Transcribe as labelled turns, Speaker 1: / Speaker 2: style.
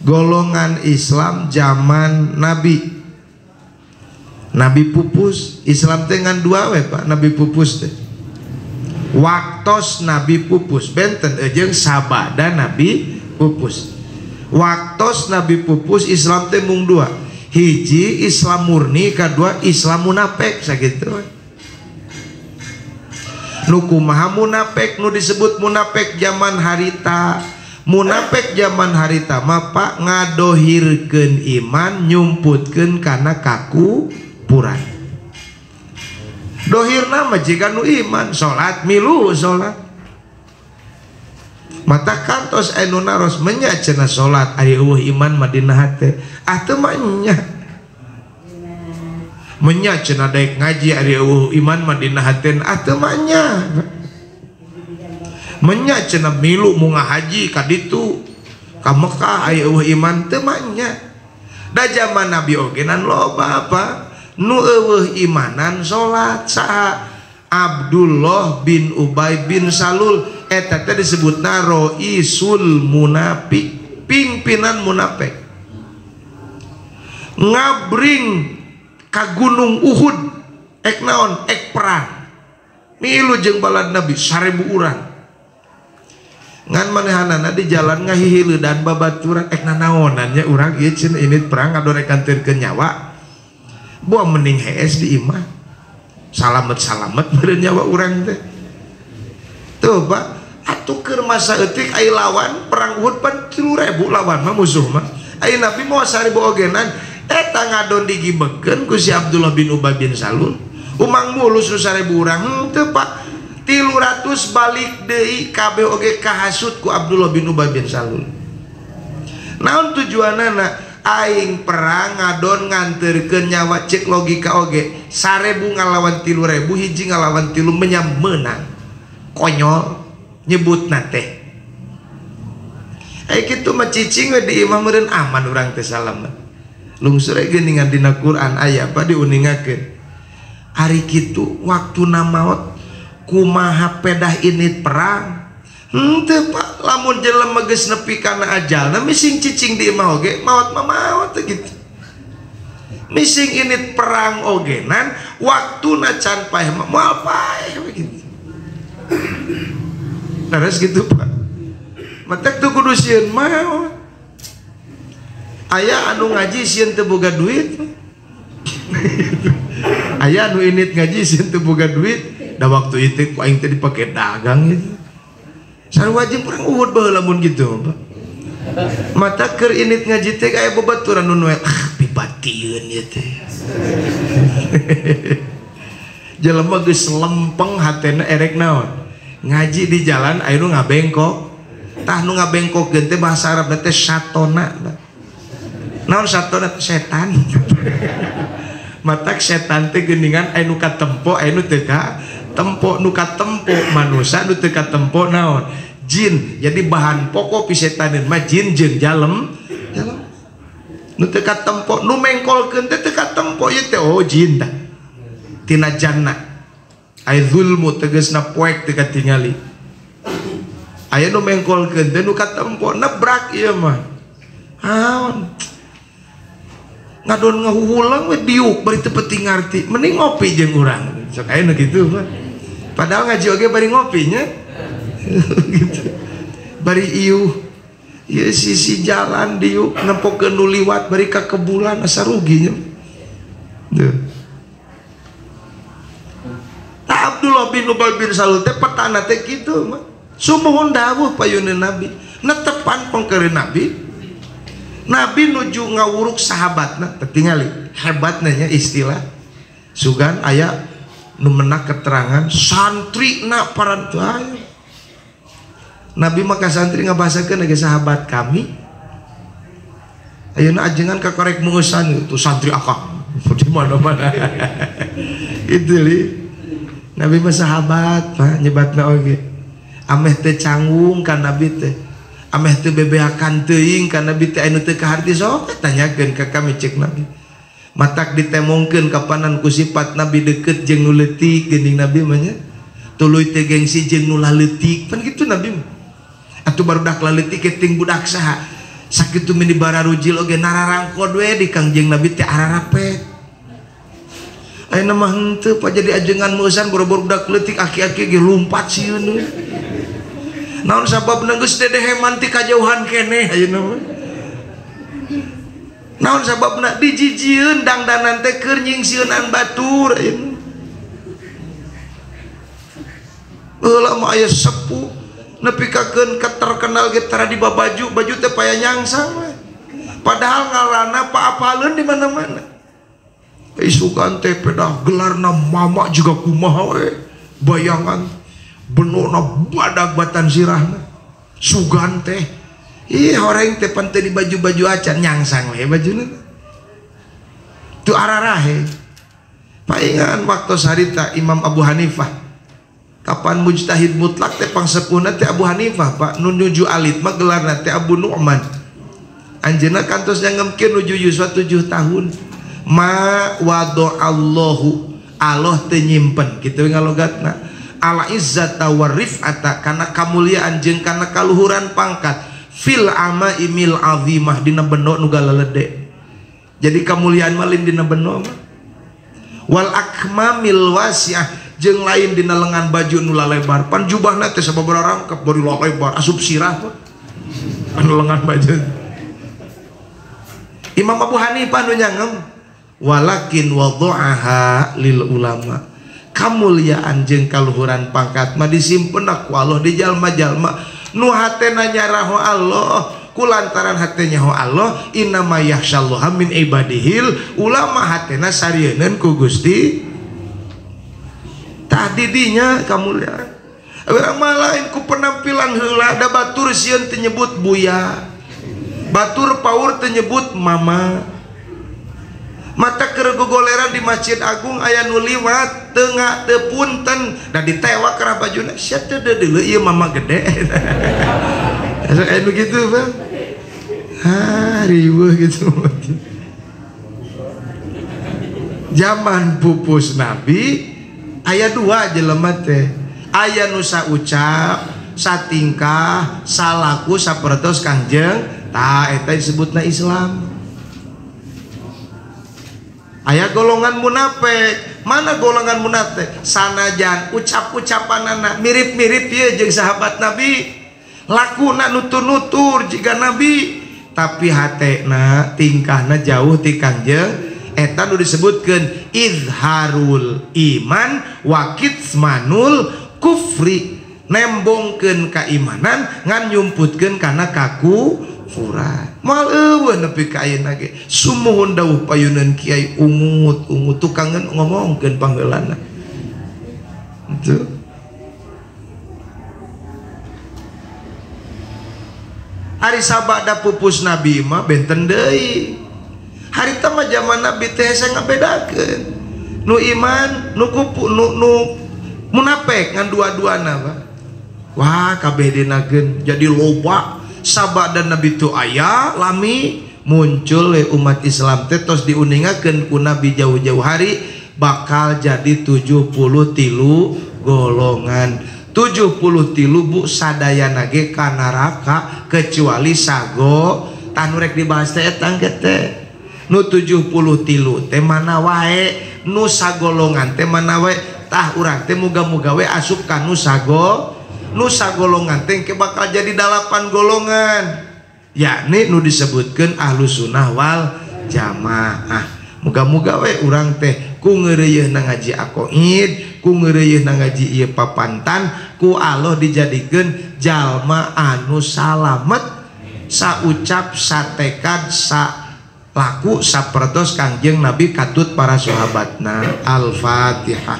Speaker 1: golongan Islam zaman Nabi. Nabi pupus Islam dengan dua we Pak, Nabi pupus teh. Waktos Nabi pupus benten jeung sabada Nabi pupus. Waktos Nabi pupus Islam teh mung dua. Hiji Islam murni, kedua Islam munafik sakitu. Nu kumaha munafik nu disebut munafik zaman harita. Munafik zaman harita mah Pak ngadohirkeun iman, nyumputkeun kana kakupuran. Dohirna mah jiga nu iman, salat milu salat. Mata kantos anu naros menya cenah salat ari eueuh iman mah dina hate. Ah teu mah nya. Menya cenah daek ngaji ari eueuh iman mah dina hate. Ah teu mah nya. Menya cenah milu munga haji ka ditu ka Mekah aya eueuh iman teu mah nya. Da zaman Nabi oge nan loba apa? Nu eueuh imanan salat saha? Abdullah bin Ubay bin Salul eta teh disebutna Roisul Munafik, pimpinan munafik. Ngabring ka gunung Uhud ek naon? Ek perang. Milu jeung balad Nabi 1000 urang. Ngan manehanana di jalan ngahihil dan babaturan ek nanaonan nya urang ieu cenah ini perang ngadorekanteurkeun nyawa. Buah mending hees di imah. Salamet-salamet beureun nyawa urang teh. Tuh Pak, atuh keur masa eutik ai lawan perang Uhud pan 3000 lawan mah musuh mah. Ai Nabi moal 1000 ogenan eta ngadon digibegkeun ku si Abdullah bin Ubay bin Salul. Umang mulus nu 1000 urang teu Pak. 300 balik deui kabeh oge kahasut ku Abdullah bin Ubay bin Salul. Naon tujuanana? Aing perang ngadon nganterkeun nyawa, cek logika oge 1000 ngalawan 3000, hiji ngalawan 3 menyam menang. Konyol nyebutna teh. Ai kitu mah cicing we di imah meureun aman urang teh salamet. Lungsur geuningan dina Quran aya apa diuningakeun. Ari kitu waktuna maot kumaha pedah init perang. Henteu Pak, lamun jelema geus nepi kana ajalna mising cicing di imah oge maot mah maot gitu. Mising init perang ogenan waktuna can paeh mah moal paeh begitu. Terus gitu Pak. Matek tuh kudu sieun maot. Aya anu ngaji sieun teu boga duit. Aya anu init ngaji sieun teu boga duit. Da waktu itu ku aing teh dipake dagang gitu. Sarua jeung perang Uhud baheula mun kitu Pak. Mata keur init ngaji teh aya babaturan nu noe pibatieun ieu teh. Jelema geus lempeng hatena erek naon? Ngaji di jalan aya nu ngabengkok. Tah nu ngabengkokkeun teh bahasa Arab teh satona. Naon satona? Setan. Matak setan teh geuningan aya nu katempo aya nu teu tempo, nu katempo manusia, nu teu katempo naon? Jin. Jadi bahan pokok pisetaneun mah jin jeung jalem. Nu teu katempo, nu mengkolkeun teh teu katempo ieu teh oh jin tah. Tina janna. Ai zulmu tegasna poek teu katingali. Aya nu mengkolkeun teh nu katempo nebrak ieu mah. Haon. Ngadon ngahuhulang we diuk bari teu peuting ngarti. Mending ngopi jeung urang. Sok aya nu kitu Pak. Padahal ngaji oge bari ngopinya. Gitu. Bari ieuh. Ieu sisi jalan diuk nempokeun nu liwat bari ka kebulan asa ruginya. Tuh. Nah, Abdullah bin Ubay bin Salul teh petana teh kitu mah. Sumuhun dawuh payuneun Nabi. Netepan pengkeureun Nabi. Nabi nuju ngawuruk sahabatna, tingali hebatna nya istilah. Sugan aya nu menak keterangan santri na parantuayo. Nabi maka santri ngabasakeun ge sahabat kami. Ayeuna ajengan ka korek mengusan itu santri akang di mana-mana. Itu li. Nabi mah sahabat Pak nyebatna oge. Ameh teu canggung ka Nabi teh. Ameh teu bebeakan teuing ka Nabi teh anu teu kaharti sok tanyakeun ka kami cek Nabi. Matak ditemongkeun kapanan ku sifat Nabi deket jeung nu leutik geuning Nabi mah nya. Tuluy teu gengsi jeung nu laleutik pan kitu Nabi mah. Atuh barudak laleutik ting budak saha? sakitu mini bararujil oge nararangkod we di Kangjeng Nabi teh ararapet. Ayeuna mah henteu pa jadi ajengan meusan boro-boro budak leutik aki-aki ge lumpat sieun. Naon sababna geus dedeheman ti kajauhan keneh ayeuna mah. Naon sababna dijijieun dangdanan teh keur nyingsieun batur ayeuna. Heula mah aya sepuh nepikakeun terkenal ge tara di babaju baju teh paya nyangsang we. Padahal ngaranna paapaleun di mana-mana. Isukan teh pedah gelarna mama juga kumaha we. Bayangan benona badag batan sirahna. Sugan teh. Ih horeng teh pan teh di baju-baju acan nyangsang we bajuna. Tu ararahe. Paingan waktu sarita Imam Abu Hanifah. Kapan mujtahid mutlak teh pangsepuhna teh Abu Hanifah Pak nuju alit mah gelarna teh Abu Nu'man. Anjeunna kantos nyanggemkeun nuju yuswa 7 tahun. Ma wada'allahu Allah teu nyimpen kitu ngalogatna. Ala izzata wa rif'ata kana kamuliaan jeung kana kaluhuran pangkat fil amaimil azimah dina beno nu galalede. Jadi kamuliaan malin dina beno mah. Wal akmamil wasi'ah jeung lain dina lengan baju nu lalebar pan jubahna teh sababaraha rangkep bari lalebar asup sirah anu lengan baju. Imam Abu Hanifah nu nyangem walakin wada'aha lil ulama. Kamuliaan jeung kaluhuran pangkat mah disimpenna ku Allah di jalma-jalma nu hatena nyaraho Allah kulantaran hatenya ho Allah innama yakhsyallaha min ibadihil ulama hatena sarieun ku Gusti. Tadi dinya kamuliaan. Orang malain ku penampilan heula da batur sieun teu nyebut buya. Batur paur teu nyebut mama. Mata keur gogoleran di Masjid Agung aya nu liwat teu teu punten da ditewak kana bajuna. Sia teu deuleu ieu mama gede. Asa anu kitu, Bang. Riweuh gitu. Zaman pupus Nabi aya 2 jelema teh. Aya nu saucap, satingkah, salaku sapertos Kangjeng, tah eta disebutna Islam. Aya golongan munafik. Mana golongan munafik? Sanajan ucap-ucapanana mirip-mirip ieu jeung sahabat Nabi. Lakuna nutur-nutur jiga Nabi, tapi hatena tingkahna jauh ti Kangjeng. Eta nu disebutkeun izharul iman wa kitmanul kufri, nembongkeun kaimanan ngan nyumputkeun kana kakufuran. Moal eueuh nepi ka ayeuna ge sumuhun dawuh payuneun Kiai ungut tukangan ngomongkeun panggeulana. Itu hari sabada pupus Nabi mah benten deui. Harita mah zaman Nabi teh saya ngabedakeun nu iman nu kupu nu munafik ngan dua-duana Pak. Wah kabeh dinageun jadi loba sabada Nabi tu aya lami muncul umat Islam teh tos diuningakeun ku Nabi jauh-jauh hari bakal jadi 73 golongan. 73 bu sadayana ge ka neraka kecuali sago tanu rek dibahas teh eta teh. Nu 73 teh mana wae nu sagolongan teh mana wae tah urang teh muga-muga we asup ka nu sagolongan teh ke bakal jadi 8 golongan yakni nu disebutkeun ahlus sunnah wal jamaah. Muga-muga we urang teh ku ngeureuyeuhna ngaji aqaid, ku ngeureuyeuhna ngaji ieu papantan ku Allah dijadikeun jalma anu salamet saucap satekad sa laku sapertos Kangjeng Nabi katut para sahabatna. Al-Fatihah.